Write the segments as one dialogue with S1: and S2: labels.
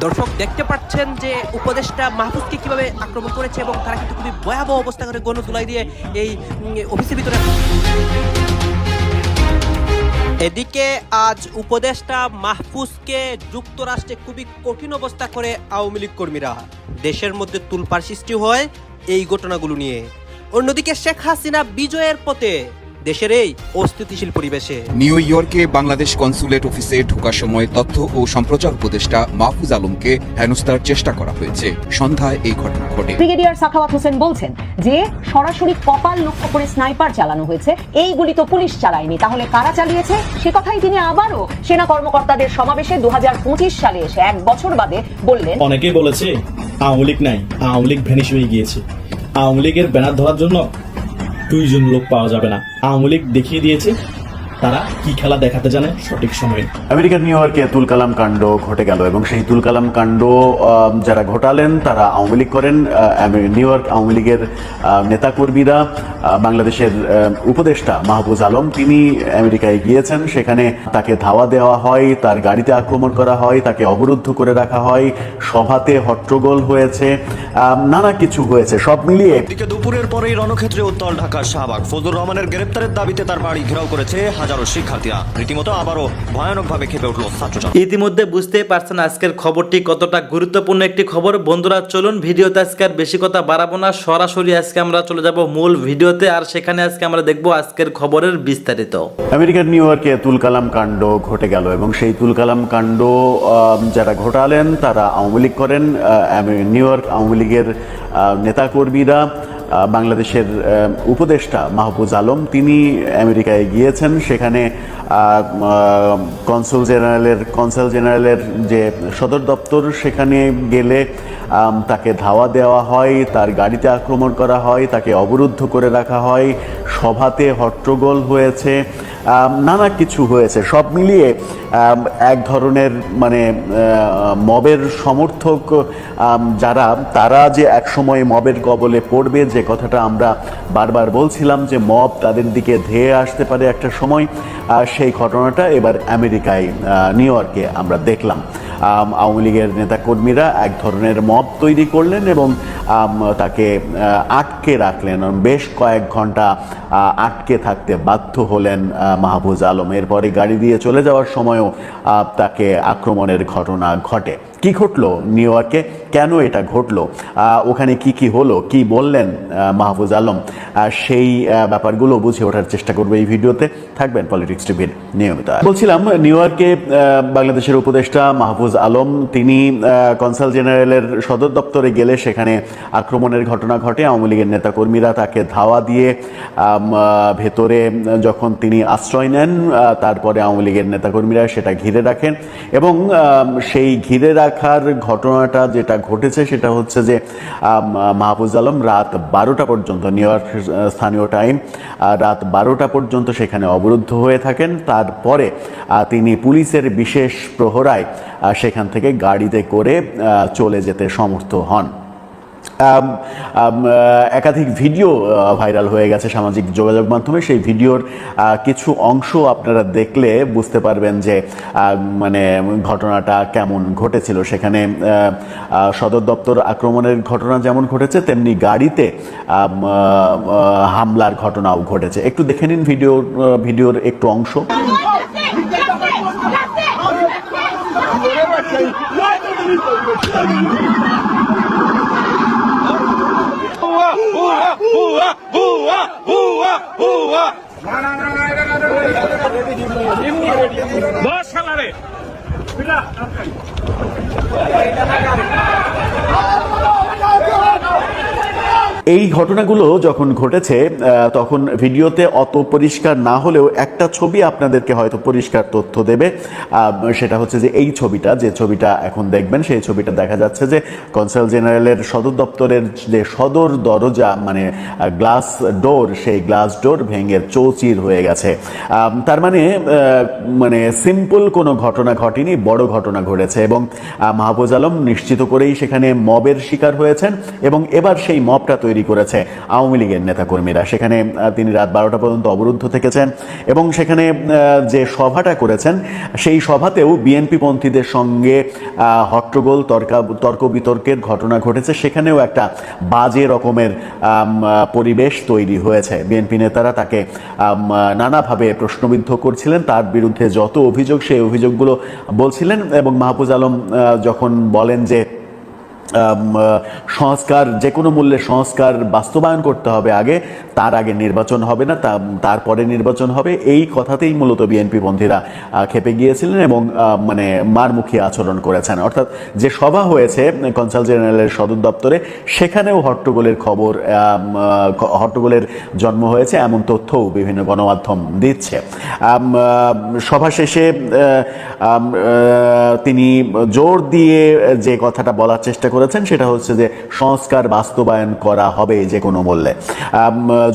S1: দর্শক দেখতে পাচ্ছেন যে উপদেষ্টা মাহফুজকে কিভাবে আক্রমণ করেছে এবং তারা কিন্তু খুবই ভয়াবহ অবস্থা করে গণধুলাই দিয়ে এই অফিসের ভিতরে। এদিকে আজ উপদেষ্টা মাহফুজকে যুক্তরাষ্ট্রে খুবই কঠিন অবস্থা করে আওয়ামী লীগ কর্মীরা। দেশের মধ্যে তুলপাড় সৃষ্টি হয় এই ঘটনাগুলো নিয়ে। অন্যদিকে শেখ হাসিনা বিজয়ের পথে দেশের এই অস্থিতিশীল পরিবেশে
S2: নিউ ইয়র্কে বাংলাদেশ কনসুলেট অফিসে ঢোকার সময় তথ্য ও সম্প্রচার উপদেষ্টা মাহফুজ আলমকে হেনস্থার চেষ্টা করা হয়েছে। সন্ধ্যায় এই ঘটনা ঘটে।
S3: ব্রিগেডিয়ার সাখাওয়াত হোসেন বলছেন যে সরাসরি কপাল লক্ষ্য করে স্নাইপার চালানো হয়েছে, এই গুলি তো পুলিশ চালায়নি, তাহলে কারা চালিয়েছে? সে কথাই তিনি আবারও সেনা কর্মকর্তাদের সমাবেশে 2025 সালে এসে 1 বছর বাদে বললেন।
S4: অনেকেই বলেছে আওয়ামী লীগ নাই, আওয়ামী লীগ ভ্যানিশ হয়ে গিয়েছে, আওয়ামী লীগের ব্যানার ধরার জন্য 2 জন লোক পাওয়া যাবে না। আওয়ামী লীগ দেখিয়ে দিয়েছে তারা কি খেলা দেখাতে জানে সঠিক সময়ে।
S5: আমেরিকার নিউ ইয়র্কে তুলকালাম কাণ্ড ঘটে গেল এবং সেই তুলকালাম কাণ্ড যারা ঘটালেন তারা আওয়ামী লীগ করেন। নিউ ইয়র্ক আওয়ামী লীগের নেতাকর্মীরা, বাংলাদেশের উপদেষ্টা মাহফুজ আলম তিনি আমেরিকায় গিয়েছেন। সেখানে তাকে ধাওয়া দেওয়া হয়, তার গাড়িতে আক্রমণ করা হয়, তাকে অবরুদ্ধ করে রাখা হয়, সভাতে হট্টগোল হয়েছে, নানা কিছু হয়েছে। সব মিলিয়ে
S6: দুপুরের পরেই রণক্ষেত্রে উত্তল ঢাকার শাহবাগ। ফজলুর রহমানের গ্রেপ্তারের দাবিতে তার বাড়ি ঘেরাও করেছে হাজারো শিক্ষার্থীরা। রীতিমতো আবারও ভয়ানকভাবে খেপে উঠল ছাত্রজনতা।
S7: ইতিমধ্যে বুঝতেই পারছেন আজকের খবরটি কতটা গুরুত্বপূর্ণ একটি খবর। বন্ধুরা চলুন ভিডিওতে আজকে আর বেশি কথা বাড়াবো না, সরাসরি আজকে আমরা চলে যাব মূল ভিডিওতে। আর সেখানে আজকে আমরা দেখবো আজকের খবরের বিস্তারিত।
S5: আমেরিকার নিউ ইয়র্কে তুলকালাম কাণ্ড ঘটে গেল এবং সেই তুলকালাম কাণ্ড যারা ঘটালেন তারা আওয়ামী লীগ করেন। নিউ ইয়র্ক আওয়ামী লীগের নেতাকর্মীরা, বাংলাদেশের উপদেষ্টা মাহফুজ আলম তিনি আমেরিকায় গিয়েছেন। সেখানে কনসাল জেনারেলের যে সদর দপ্তর সেখানে গেলে তাকে ধাওয়া দেওয়া হয়, তার গাড়িতে আক্রমণ করা হয়, তাকে অবরুদ্ধ করে রাখা হয়, সভাতে হট্টগোল হয়েছে, নানা কিছু হয়েছে। সব মিলিয়ে এক ধরনের মানে মবের সমর্থক যারা, তারা যে একসময় মবের কবলে পড়বে, যে কথাটা আমরা বারবার বলছিলাম যে মব তাদের দিকে ধেয়ে আসতে পারে একটা সময়, সেই ঘটনাটা এবার আমেরিকায় নিউ ইয়র্কে আমরা দেখলাম। আওয়ামী লীগের নেতাকর্মীরা এক ধরনের মব তৈরি করলেন এবং তাকে আটকে রাখলেন। বেশ কয়েক ঘন্টা আটকে থাকতে বাধ্য হলেন মাহফুজ আলম। এরপরে গাড়ি দিয়ে চলে যাওয়ার সময়ও তাকে আক্রমণের ঘটনা ঘটে। কি ঘটলো নিউ ইয়র্কে, কেন এটা ঘটলো, ওখানে কি হলো, কি বললেন মাহফুজ আলম, সেই ব্যাপারগুলো বুঝে ওঠার চেষ্টা করবো এই ভিডিওতে। থাকবেন পলিটিক্স টিভির নিয়মিত। বলছিলাম নিউ ইয়র্কে বাংলাদেশের উপদেষ্টা মাহফুজ আলম তিনি কনসাল জেনারেলের সদর দপ্তরে গেলে সেখানে আক্রমণের ঘটনা ঘটে। আওয়ামী লীগের নেতাকর্মীরা তাকে ধাওয়া দিয়ে ভেতরে যখন তিনি আশ্রয় নেন, তারপরে আওয়ামী লীগের নেতাকর্মীরা সেটা ঘিরে রাখেন এবং সেই ঘিরে রাখার ঘটনাটা যেটা ঘটেছে সেটা হচ্ছে যে মাহফুজ আলম রাত 12টা পর্যন্ত, নিউ ইয়র্ক স্থানীয় টাইম রাত 12টা পর্যন্ত সেখানে অবরুদ্ধ হয়ে থাকেন। তারপরে তিনি পুলিশের বিশেষ প্রহরায় সেখান থেকে গাড়িতে করে চলে যেতে সমর্থ হন। একাধিক ভিডিও ভাইরাল হয়ে গেছে সামাজিক যোগাযোগ মাধ্যমে। সেই ভিডিওর কিছু অংশ আপনারা দেখলে বুঝতে পারবেন যে মানে ঘটনাটা কেমন ঘটেছিল। সেখানে সদর দপ্তর আক্রমণের ঘটনা যেমন ঘটেছে, তেমনি গাড়িতে হামলার ঘটনাও ঘটেছে। একটু দেখে নিন ভিডিওর একটু অংশ। এই ঘটনাগুলো যখন ঘটেছে তখন ভিডিওতে অত পরিষ্কার না হলেও একটা ছবি আপনাদেরকে হয়তো পরিষ্কার তথ্য দেবে। সেটা হচ্ছে যে এই ছবিটা, যে ছবিটা এখন দেখবেন, সেই ছবিটা দেখা যাচ্ছে যে কনসাল জেনারেলের সদর দপ্তরের যে সদর দরজা মানে গ্লাস ডোর, সেই গ্লাস ডোর ভেঙে চৌচির হয়ে গেছে। তার মানে সিম্পল কোনো ঘটনা ঘটেনি, বড় ঘটনা ঘটেছে এবং মাহফুজ আলম নিশ্চিত করেই সেখানে মবের শিকার হয়েছেন এবং এবার সেই মবটা তৈরি তৈরি করেছে আওয়ামী লীগের নেতাকর্মীরা। সেখানে তিনি রাত 12টা পর্যন্ত অবরুদ্ধ থেকেছেন এবং সেখানে যে সভাটা করেছেন সেই সভাতেও বিএনপি পন্থীদের সঙ্গে হট্টগোল তর্ক বিতর্কের ঘটনা ঘটেছে। সেখানেও একটা বাজে রকমের পরিবেশ তৈরি হয়েছে। বিএনপি নেতারা তাকে নানাভাবে প্রশ্নবিদ্ধ করছিলেন, তার বিরুদ্ধে যত অভিযোগ সেই অভিযোগগুলো বলছিলেন এবং মাহফুজ আলম যখন বলেন যে সংস্কার, যে কোনো মূল্যে সংস্কার বাস্তবায়ন করতে হবে আগে, তার আগে নির্বাচন হবে না, তারপরে নির্বাচন হবে, এই কথাতেই মূলত বিএনপি পন্থীরা খেপে গিয়েছিলেন এবং মানে মারমুখী আচরণ করেছেন। অর্থাৎ যে সভা হয়েছে কনসাল জেনারেলের সদর দপ্তরে, সেখানেও হট্টগোলের জন্ম হয়েছে এমন তথ্যও বিভিন্ন গণমাধ্যম দিচ্ছে। সভা শেষে তিনি জোর দিয়ে যে কথাটা বলার চেষ্টা করেছেন সেটা হচ্ছে যে সংস্কার বাস্তবায়ন করা হবে যে কোনো মূল্যে।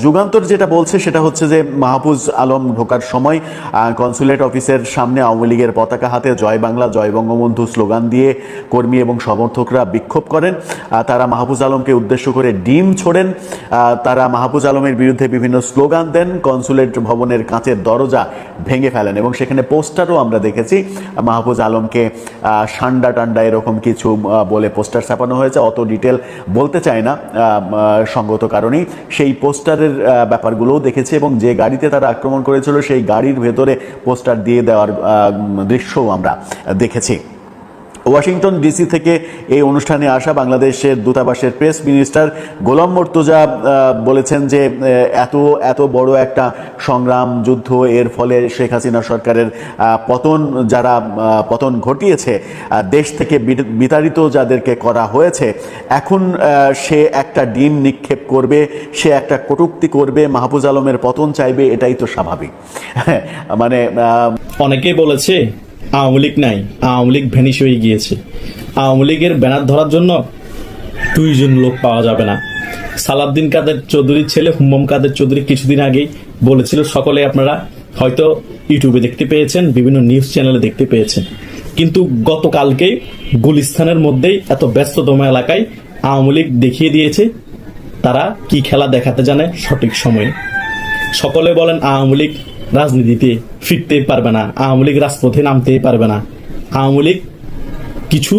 S5: যুগান্তর যেটা বলছে সেটা হচ্ছে যে মাহফুজ আলম ঢোকার সময় কনসুলেট অফিসের সামনে আওয়ামী লীগের পতাকা হাতে জয় বাংলা জয় বঙ্গবন্ধু স্লোগান দিয়ে কর্মী এবং সমর্থকরা বিক্ষোভ করেন। তারা মাহফুজ আলমকে উদ্দেশ্য করে ডিম ছোড়েন, তারা মাহফুজ আলমের বিরুদ্ধে বিভিন্ন স্লোগান দেন, কনসুলেট ভবনের কাঁচের দরজা ভেঙে ফেলেন এবং সেখানে পোস্টারও আমরা দেখেছি মাহফুজ আলমকে সান্ডা টান্ডা এরকম কিছু বলে পোস্টার ছাপানো হয়েছে। অত ডিটেল বলতে চাই না সঙ্গত কারণেই। সেই পোস্টারের ব্যাপারগুলোও দেখেছি এবং যে গাড়িতে তারা আক্রমণ করেছিল সেই গাড়ির ভেতরে পোস্টার দিয়ে দেওয়ার দৃশ্যও আমরা দেখেছি। ওয়াশিংটন ডিসি থেকে এই অনুষ্ঠানে আসা বাংলাদেশের দূতাবাসের প্রেস মিনিস্টার গোলাম মর্তুজা বলেছেন যে এত বড় একটা সংগ্রাম যুদ্ধ, এর ফলে শেখ হাসিনা সরকারের পতন ঘটিয়েছে, দেশ থেকে বিতাড়িত যাদেরকে করা হয়েছে, এখন সে একটা ডিম নিক্ষেপ করবে, সে একটা কটূক্তি করবে, মাহফুজ আলমের পতন চাইবে, এটাই তো স্বাভাবিক। মানে
S4: অনেকেই বলেছে আওয়ামী লীগ নাই, আওয়ামী লীগ ভ্যানিশ হয়ে গিয়েছে। আওয়ামী লীগের ব্যানার ধরার জন্য 2 জন লোক পাওয়া যাবে না। সালাউদ্দিন কাদের চৌধুরীর ছেলে হুম্মম কাদের চৌধুরী কিছুদিন আগেই বলেছিল, সকলে আপনারা হয়তো ইউটিউবে দেখতে পেয়েছেন, বিভিন্ন নিউজ চ্যানেলে দেখতে পেয়েছেন। কিন্তু গতকালকেই গুলিস্তানের মধ্যেই এত ব্যস্ততম এলাকায় আওয়ামী লীগ দেখিয়ে দিয়েছে তারা কি খেলা দেখাতে জানে সঠিক সময়ে। সকলে বলেন আওয়ামী লীগ রাজনীতিতে ফিরতেই পারবে না, আওয়ামী লীগ রাজপথে নামতেই পারবে না। আওয়ামী লীগ কিছু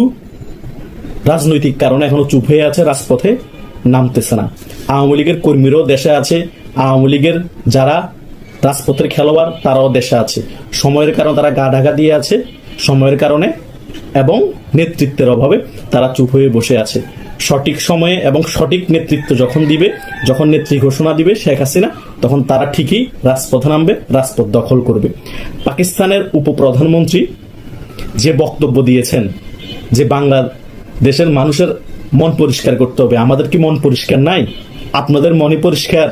S4: রাজনৈতিক কারণে এখনো চুপ হয়ে আছে, রাজপথে নামতেছে না। আওয়ামী লীগের কর্মীরাও দেশে আছে, আওয়ামী লীগের যারা রাজপথের খেলোয়াড় তারাও দেশে আছে। সময়ের কারণে তারা গা ঢাকা দিয়ে আছে, সময়ের কারণে এবং নেতৃত্বের অভাবে তারা চুপ হয়ে বসে আছে। সঠিক সময়ে এবং সঠিক নেতৃত্ব যখন নেত্রী ঘোষণা দিবে শেখ হাসিনা, তখন তারা ঠিকই রাজপথে নামবে, রাজপথ দখল করবে। পাকিস্তানের উপপ্রধানমন্ত্রী যে বক্তব্য দিয়েছেন যে বাংলাদেশের মানুষের মন পরিষ্কার করতে হবে, আমাদের কি মন পরিষ্কার নাই? আপনাদের মনই পরিষ্কার?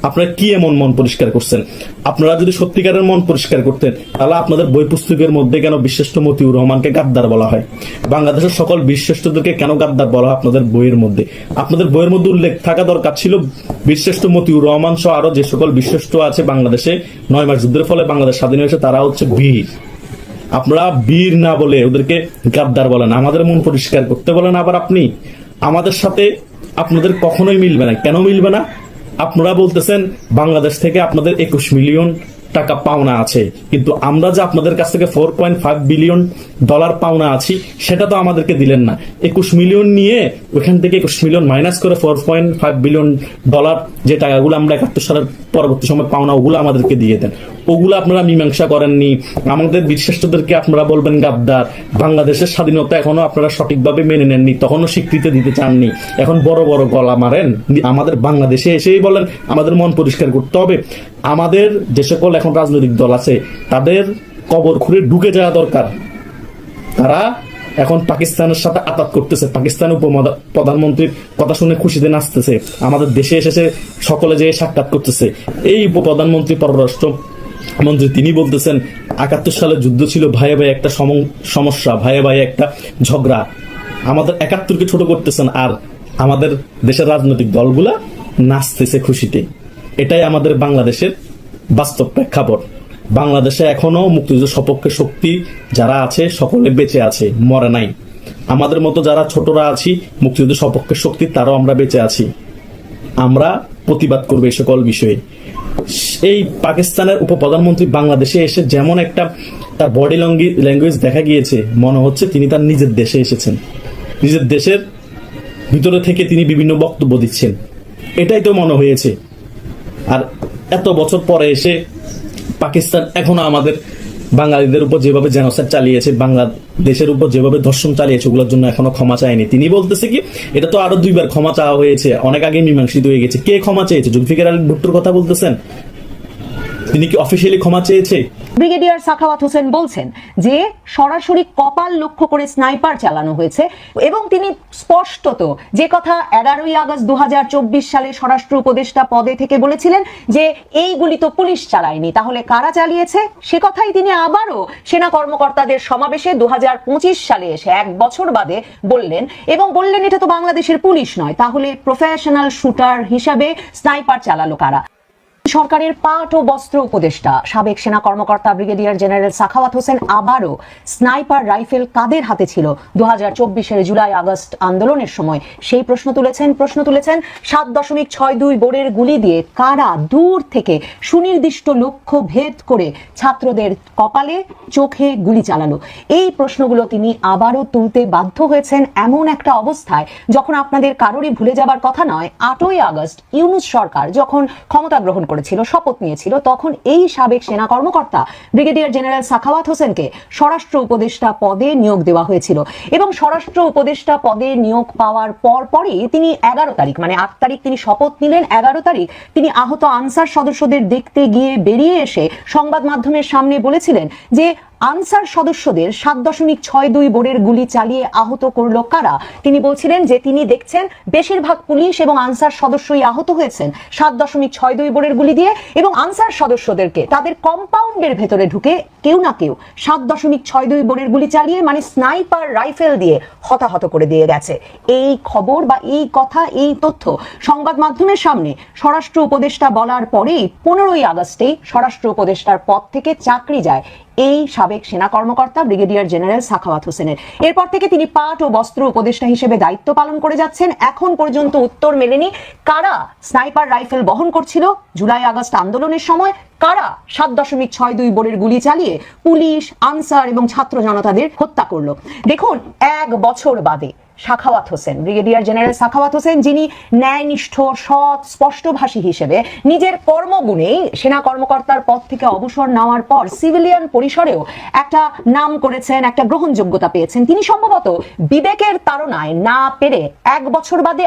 S4: আপনারা কি এমন মন পরিষ্কার করছেন? আপনারা যদি সত্যিকারের মন পরিষ্কার করতেন তাহলে আপনাদের বই পুস্তকের মধ্যে কেন বীরশ্রেষ্ঠ মতিউর রহমানকে গাদ্দার বলা হয়? বাংলাদেশের সকল বীরশ্রেষ্ঠদেরকে কেন গাদ্দার বলা হয় আপনাদের বইয়ের মধ্যে? আপনাদের বইয়ের মধ্যে উল্লেখ থাকা দরকার ছিল বীরশ্রেষ্ঠ মতিউর রহমান সহ আরো যে সকল বীরশ্রেষ্ঠ আছে বাংলাদেশে 9 মাস যুদ্ধের ফলে বাংলাদেশ স্বাধীন হয়েছে, তারা হচ্ছে বীর। আপনারা বীর না বলে ওদেরকে গাদ্দার বলেন, আমাদের মন পরিষ্কার করতে বলেন। আবার আপনি আমাদের সাথে আপনাদের কখনোই মিলবে না। কেন মিলবে না? আপনারা বলতেছেন বাংলাদেশ থেকে আপনাদের 21 মিলিয়ন টাকা পাওনা আছে, কিন্তু আমরা যে আপনাদের কাছ থেকে $4.5 বিলিয়ন পাওনা আছি সেটা তো আমাদেরকে দিলেন না। 21 মিলিয়ন নিয়ে ওখান থেকে 21 মিলিয়ন মাইনাস করে $4.5 বিলিয়ন যে টাকাগুলো আমরা 71 সালের পরবর্তী সময় পাওনা, ওগুলো আমাদেরকে দিয়ে দেন। ওগুলো আপনারা মীমাংসা করেননি। আমাদের বীরশ্রেষ্ঠদেরকে আপনারা বলবেন গাদ্দার। বাংলাদেশের স্বাধীনতা এখনো আপনারা সঠিকভাবে মেনে নেননি, তখনও স্বীকৃতি দিতে চাননি। এখন বড় বড় গলা মারেন, আমাদের বাংলাদেশে এসেই বলেন আমাদের মন পরিষ্কার করতে হবে। আমাদের যে সকল এখন রাজনৈতিক দল আছে তাদের কবর খুঁড়ে ঢুকে যাওয়া দরকার। তারা এখন পাকিস্তানের সাথে আতাত করতেছে, পাকিস্তানের উপপ্রধানমন্ত্রীর কথা শুনে খুশিতে নাচতেছে, আমাদের দেশে এসেছে সকলে যে সাক্ষাৎ করতেছে। এই উপপ্রধানমন্ত্রী পররাষ্ট্র মন্ত্রী তিনি বলতেছেন 71 সালের যুদ্ধ ছিল ভাইয়ে ভাই একটা সমস্যা, ভাইয়ে ভাই একটা ঝগড়া। আমাদের 71কে ছোট করতেছেন আর আমাদের দেশের রাজনৈতিক দলগুলা নাচতেছে খুশিতে। এটাই আমাদের বাংলাদেশের বাস্তব প্রেক্ষাপট। বাংলাদেশে এখনো মুক্তিযুদ্ধের সপক্ষে শক্তি যারা আছে সকলে বেঁচে আছে, মরে নাই। আমাদের মতো যারা ছোটরা আছি মুক্তিযুদ্ধের সপক্ষে শক্তি, তারাও আমরা বেঁচে আছি। আমরা প্রতিবাদ করবো এই সকল বিষয়ে। এই পাকিস্তানের উপপ্রধানমন্ত্রী বাংলাদেশে এসে যেমন একটা তার বডি ল্যাঙ্গুয়েজ দেখা গিয়েছে, মনে হচ্ছে তিনি তার নিজের দেশে এসেছেন, নিজের দেশের ভিতরে থেকে তিনি বিভিন্ন বক্তব্য দিচ্ছেন, এটাই তো মনে হয়েছে। আর এত বছর পরে এসে পাকিস্তান এখনো আমাদের বাঙালিদের উপর যেভাবে জেনোসাইড চালিয়েছে, বাংলাদেশের উপর যেভাবে ধর্ষণ চালিয়েছে, ওগুলোর জন্য এখনো ক্ষমা চায়নি। তিনি বলতেছে কি এটা তো আরো 2বার ক্ষমা চাওয়া হয়েছে, অনেক আগে মীমাংসিত হয়ে গেছে। কে ক্ষমা চেয়েছে? জুলফিকার আলী ভুট্টোর কথা বলতেছেন? তিনি কি অফিসিয়ালি ক্ষমা চেয়েছে?
S3: ব্রিগেডিয়ার সাখাওয়াত হোসেন বলছেন যে সরাসরি কপাল লক্ষ্য করে স্নাইপার চালানো হয়েছে এবং তিনি স্পষ্টত যে কথা 11ই আগস্ট 2024 সালে স্বরাষ্ট্র উপদেষ্টা পদে থেকে বলেছিলেন যে এইগুলি তো পুলিশ চালায়নি, তাহলে কারা চালিয়েছে, সে কথাই তিনি আবারও সেনা কর্মকর্তাদের সমাবেশে 2025 সালে এসে 1 বছর বাদে বললেন এবং বললেন এটা তো বাংলাদেশের পুলিশ নয়, তাহলে প্রফেশনাল শুটার হিসাবে স্নাইপার চালালো কারা? সরকারের পাট ও বস্ত্র উপদেষ্টা সাবেক সেনা কর্মকর্তা ব্রিগেডিয়ার জেনারেল সাখাওয়াত হোসেন আবারও স্নাইপার রাইফেল কাদের হাতে ছিল 2024-এর জুলাই আগস্ট আন্দোলনের সময় সেই প্রশ্ন তুলেছেন 7.62 বোরের গুলি দিয়ে কারা দূর থেকে সুনির্দিষ্ট লক্ষ্য ভেদ করে ছাত্রদের কপালে চোখে গুলি চালালো। এই প্রশ্নগুলো তিনি আবারও তুলতে বাধ্য হয়েছেন এমন একটা অবস্থায় যখন আপনাদের কারোরই ভুলে যাবার কথা নয়, 8ই আগস্ট ইউনূস সরকার যখন ক্ষমতা গ্রহণ করেছিল, শপথ নিয়েছিল, তখন এই সাবেক সেনা কর্মকর্তা ব্রিগেডিয়ার জেনারেল সাখাওয়াত হোসেনকে স্বরাষ্ট্র উপদেষ্টা পদে নিয়োগ দেওয়া হয়েছিল এবং স্বরাষ্ট্র উপদেষ্টা পদে নিয়োগ পাওয়ার পরই তিনি 11 তারিখ মানে 8 তারিখ তিনি শপথ নিলেন, 11 তারিখ তিনি আহত আনসার সদস্যদের দেখতে গিয়ে বেরিয়ে এসে সংবাদ মাধ্যমের সামনে বলেছিলেন যে আনসার সদস্যদের 7.62 বোরের গুলি চালিয়ে আহত করলো কারা। তিনি বলছিলেন যে তিনি দেখছেন বেশিরভাগ পুলিশ এবং আনসার সদস্যই আহত হয়েছেন 7.62 বোরের গুলি দিয়ে এবং আনসার সদস্যদেরকে তাদের কম্পাউন্ডের ভেতরে ঢুকে কেউ না কেউ 7.62 বোরের গুলি চালিয়ে মানে স্নাইপার রাইফেল দিয়ে হতাহত করে দিয়ে গেছে। এই খবর বা এই কথা, এই তথ্য সংবাদ মাধ্যমের সামনে স্বরাষ্ট্র উপদেষ্টা বলার পরেই 15ই আগস্টেই স্বরাষ্ট্র উপদেষ্টার পদ থেকে চাকরি যায় এই সাবেক সেনা কর্মকর্তা ব্রিগেডিয়ার জেনারেল সাখাওয়াত হোসেনের। এরপর থেকে তিনি পাট ও বস্ত্র উপদেষ্টা হিসেবে দায়িত্ব পালন করে যাচ্ছেন। এখন পর্যন্ত উত্তর মেলেনি কারা স্নাইপার রাইফেল বহন করছিল জুলাই আগস্ট আন্দোলনের সময়, কারা 7.62 বোরের গুলি চালিয়ে পুলিশ, আনসার এবং ছাত্র জনতাদের হত্যা করলো। দেখুন 1 বছর বাদে সাখাওয়াত হোসেন, ব্রিগেডিয়ার জেনারেল সাখাওয়াত হোসেন, যিনি ন্যায়নিষ্ঠ, সৎ, স্পষ্টভাষী হিসেবে নিজের কর্মগুণেই সেনা কর্মকর্তার পদ থেকে অবসর নেওয়ার পর সিভিলিয়ান পরিসরেও একটা নাম করেছেন, একটা গ্রহণযোগ্যতা পেয়েছেন, তিনি সম্ভবত বিবেকের তাড়নায় না পেরে 1 বছর বাদে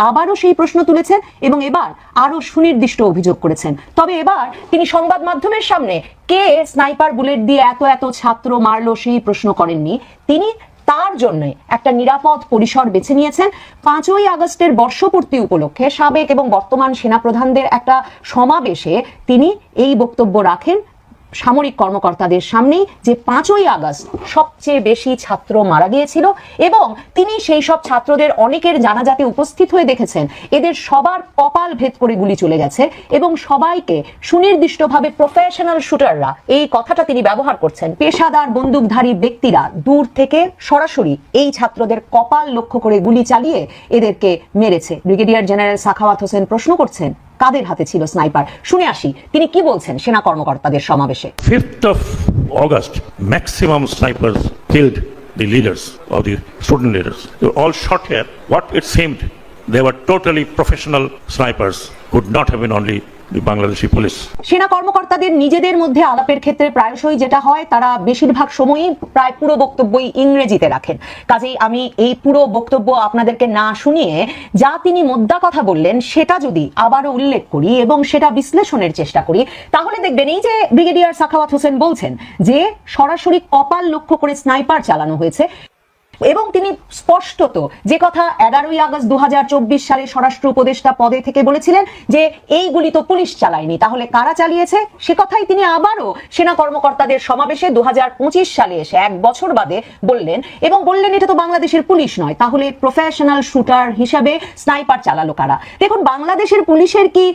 S3: আবারও সেই প্রশ্ন তুলেছেন এবং এবার আরো সুনির্দিষ্ট অভিযোগ করেছেন। তবে এবার তিনি সংবাদ মাধ্যমের সামনে কে স্নাইপার বুলেট দিয়ে এত ছাত্র মারলো সেই প্রশ্ন করেননি। তিনি তার জন্য একটা নিরাপদ পরিসর বেছে নিয়েছেন। 5ই আগস্টের বর্ষপূর্তি উপলক্ষে সাবেক এবং বর্তমান সেনাপ্রধানদের একটা সমাবেশে তিনি এই বক্তব্য রাখেন সামরিক কর্মকর্তাদের সামনেই যে 5ই আগস্ট সবচেয়ে বেশি ছাত্র মারা গিয়েছিল এবং তিনি সেই সব ছাত্রদের অনেকের জানাজাতে উপস্থিত হয়ে দেখেছেন এদের সবার কপাল ভেদ করে গুলি চলে গেছে এবং সবাইকে সুনির্দিষ্টভাবে প্রফেশনাল শুটাররা, এই কথাটা তিনি ব্যবহার করছেন, পেশাদার বন্দুকধারী ব্যক্তিরা দূর থেকে সরাসরি এই ছাত্রদের কপাল লক্ষ্য করে গুলি চালিয়ে এদেরকে মেরেছে। ব্রিগেডিয়ার জেনারেল সাখাওয়াত হোসেন প্রশ্ন করছেন কাদের হাতে ছিল স্নাইপার। শুনে আসি তিনি কি বলছেন সেনা কর্মকর্তাদের সমাবেশে।
S8: 5th of August, maximum snipers killed the leaders of the student leaders. They were all shot here. What it seemed, they were totally professional snipers, could not have been only the Bangladeshi police.
S3: সেনা কর্মকর্তাদের নিজেদের মধ্যে আলাপের ক্ষেত্রে প্রায়শই যেটা হয়, তারা বেশিরভাগ সময়ই প্রায় পুরো বক্তব্যই ইংরেজিতে রাখেন। কাজেই আমি এই পুরো বক্তব্য আপনাদেরকে না শুনিয়ে যা তিনি মোদ্দা কথা বললেন সেটা যদি আবারও উল্লেখ করি এবং সেটা বিশ্লেষণের চেষ্টা করি, তাহলে দেখবেন এই যে ব্রিগেডিয়ার সাখাওয়াত হোসেন বলছেন যে সরাসরি কপাল লক্ষ্য করে স্নাইপার চালানো হয়েছে এবং তিনি স্পষ্টত যে কথা 11ই আগস্ট 2024 সালে স্বরাষ্ট্র উপদেষ্টা পদে থেকে বলেছিলেন যে এইগুলি তো পুলিশ চালায়নি, তাহলে কারা চালিয়েছে, সে কথাই তিনি আবারও সেনা কর্মকর্তাদের সমাবেশে 2025 সালে এসে 1 বছর বাদে বললেন এবং বললেন এটা তো বাংলাদেশের পুলিশ নয়, তাহলে প্রফেশনাল শুটার হিসাবে স্নাইপার চালালো কারা। দেখুন বাংলাদেশের পুলিশের কি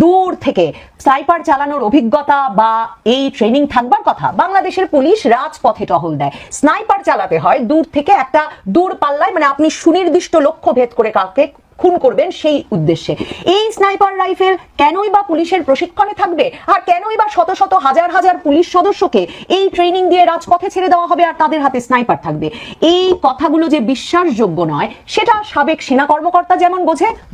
S3: দূর থেকে স্নাইপার চালানোর অভিজ্ঞতা বা এই ট্রেনিং থাকবার কথা? বাংলাদেশের পুলিশ রাজপথে টহল দেয়, স্নাইপার চালাতে হয় দূর থেকে একটা দূর পাল্লায়, মানে আপনি সুনির্দিষ্ট লক্ষ্য ভেদ করে কাউকে খুন করবেন সেই উদ্দেশ্যে। এই স্নাইপার রাইফেল কেনই বা পুলিশের প্রশিক্ষণে থাকবে, আর কেনই বা শত শত হাজার হাজার পুলিশ সদস্যকে এই ট্রেনিং দিয়ে রাজপথে ছেড়ে দেওয়া হবে আর তাদের হাতে স্নাইপার থাকবে? এই কথাগুলো যে বিশ্বাসযোগ্য নয় সেটা সাবেক সেনা কর্মকর্তা যেমন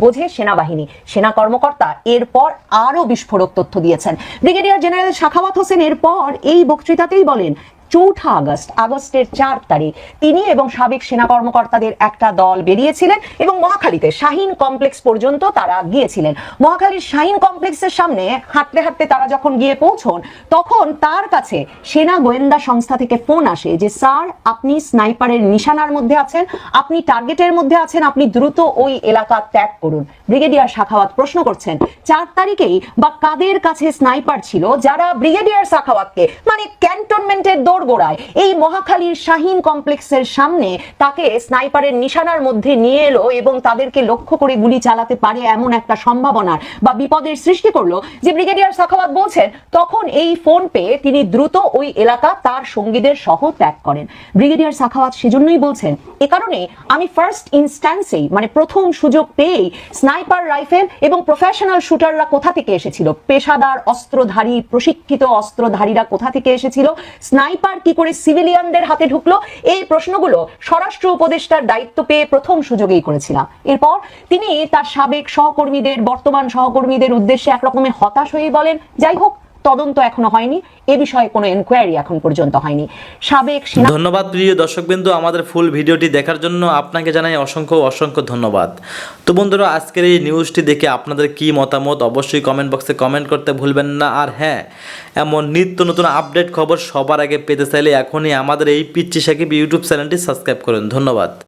S3: বোঝে সেনাবাহিনী। সেনা কর্মকর্তা এরপর আরো বিস্ফোরক তথ্য দিয়েছেন। ব্রিগেডিয়ার জেনারেল সাখাওয়াত হোসেন এরপর এই বক্তৃতাতেই বলেন, 4 আগস্টের 4 তারিখ তিনি এবং সাবেক সেনা কর্মকর্তাদের একটা দল বেরিয়েছিলেন এবং মহাখালীতে শাহিন কমপ্লেক্স পর্যন্ত তারা গিয়েছিলেন। মহাখালীর শাহিন কমপ্লেক্সের সামনে হাঁটতে হাঁটতে তারা যখন গিয়ে পৌঁছন, তখন তার কাছে সেনা গোয়েন্দা সংস্থা থেকে ফোন আসে যে স্যার, আপনি স্নাইপারের নিশানার মধ্যে আছেন, আপনি টার্গেটের মধ্যে আছেন, আপনি দ্রুত ওই এলাকা ত্যাগ করুন। ব্রিগেডিয়ার সাখাওয়াত প্রশ্ন করছেন, 4 তারিখেই বা কাদের কাছে স্নাইপার ছিল যারা ব্রিগেডিয়ার সাখাওয়াতকে মানে ক্যান্টনমেন্টের দোরগোড়ায় এই মহাখালীর শাহিন কমপ্লেক্সের সামনে তাকে স্নাইপারের নিশানার মধ্যে নিয়ে এলো এবং তাদেরকে লক্ষ্য করে গুলি চালাতে পারে এমন একটা সম্ভাবনার বা বিপদের সৃষ্টি করলো যে ব্রিগেডিয়ার সাখাওয়াত বলছেন তখন এই ফোন পেয়ে তিনি দ্রুত ওই এলাকা তার সঙ্গীদের সহ ত্যাগ করেন। ব্রিগেডিয়ার সাখাওয়াত সেজন্যই বলছেন, এ কারণে আমি ফার্স্ট ইনস্ট্যান্সেই মানে প্রথম সুযোগ পেয়েই স্নাইপার রাইফেল এবং প্রফেশনাল শুটাররা কোথা থেকে এসেছিল, পেশাদার অস্ত্রধারী প্রশিক্ষিত অস্ত্রধারীরা কোথা থেকে এসেছিল, স্নাইপার কি করে সিভিলিয়ানদের হাতে ঢুকলো, এই প্রশ্নগুলো স্বরাষ্ট্র উপদেষ্টার দায়িত্ব পেয়ে প্রথম সুযোগেই করেছিলাম। এরপর তিনি তার সাবেক সহকর্মীদের বর্তমান সহকর্মীদের উদ্দেশ্যে একরকমের হতাশ হয়ে বলেন, যাই হোক, তদন্ত এখনো হয়নি, এ বিষয়ে কোনো এনকোয়ারি এখন পর্যন্ত হয়নি। সাবেক সেনা
S7: ধন্যবাদ প্রিয় দর্শকবৃন্দ, আমাদের ফুল ভিডিওটি দেখার জন্য আপনাকে জানাই অসংখ্য ধন্যবাদ। তো বন্ধুরা, আজকের এই নিউজটি দেখে আপনাদের কি মতামত অবশ্যই কমেন্ট বক্সে কমেন্ট করতে ভুলবেন না। আর হ্যাঁ, এমন নিত্য নতুন আপডেট খবর সবার আগে পেতে চাইলে এখনই আমাদের এই পিচ্চি সাকিব ইউটিউব চ্যানেলটি সাবস্ক্রাইব করুন। ধন্যবাদ।